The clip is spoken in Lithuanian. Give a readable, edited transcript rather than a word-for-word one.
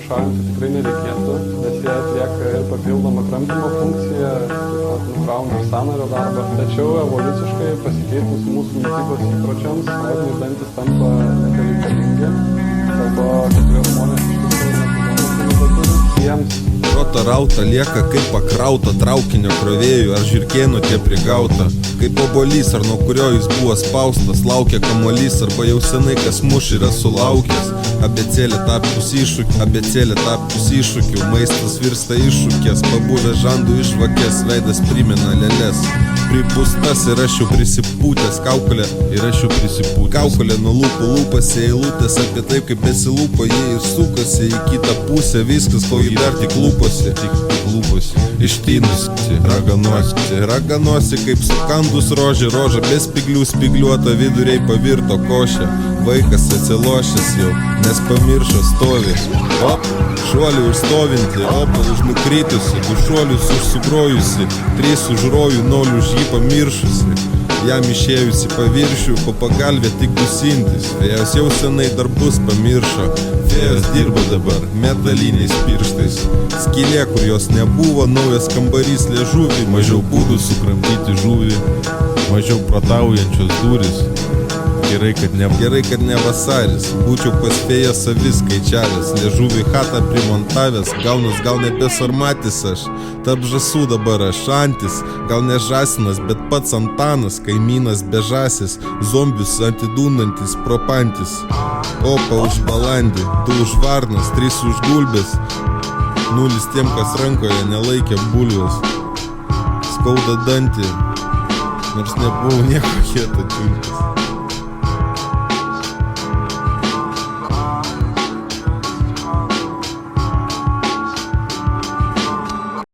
šalinti tikrai nereikėtų, nes jie atlieka ir papildomą kramtymo funkciją, taip pat nukrauna ir sąnario darbą. Tačiau evoliuciškai pasikeitus mūsų mitybos įpročiams, odiniai dantis tampa nebereikalingi, dėl to kai kurie žmonės iš tikrųjų nebeturi. Jiems Rota rauta lieka kaip pakrauta traukinio krovėjų ar žirkėno tie prigauta. Kaip obuolys, ar nuo kurio jis buvo spaustas, laukia kamuolys, arba jau senai kas muš yra sulaukęs. Abėcėlė tapus iššūkių, maistas virsta iššūkės, pabuvę žandų išvakės, veidas primena lėlės. Pripūstas ir aš jau prisipūtęs, kaukolė ir aš jau prisipūtęs. Kaukolė nuo lūpų lūpasi eilutės apie tai, kaip besilūpo jie ir sukosi į kitą pusę, viskas, ko jį dar tik lūposi, ištinusi, raganosi kaip sukandus rožė, roža be spiglių spygliuota viduriai pavirto košė. Vaikas atsilošęs jau, nes pamiršo stovi. Op, šuolių užstovinti, opal už nukritusi, du šuolius užsugrojusi, 3 už rojų, 0 už jį pamiršusi. Jam išėjusi paviršių, po pagalvę tik dusintis, fėjos jau senai darbus pamiršo. Fėjos dirba dabar metaliniais pirštais, skylė, kur jos nebuvo, naujas kambarys liežuvį, mažiau būdų sukramtyti žuvį, mažiau protaujančios durys. Gerai, kad ne vasaris, būčiau pas fėją savis skaičiavęs, liežuvį hatą primontavęs, gaunas gal nebesarmatis aš, tarp žasų dabar aš antis, gal ne žasinas, bet pats Antanas, kaimynas bežasis, zombius antidūnantis, propantis. Opa už balandį, 2 už varnas, 3 už gulbės, 0 tiem, kas rankoje nelaikė bulvės. Skauda dantį, nors nebuvo nieko kieto čiulpės.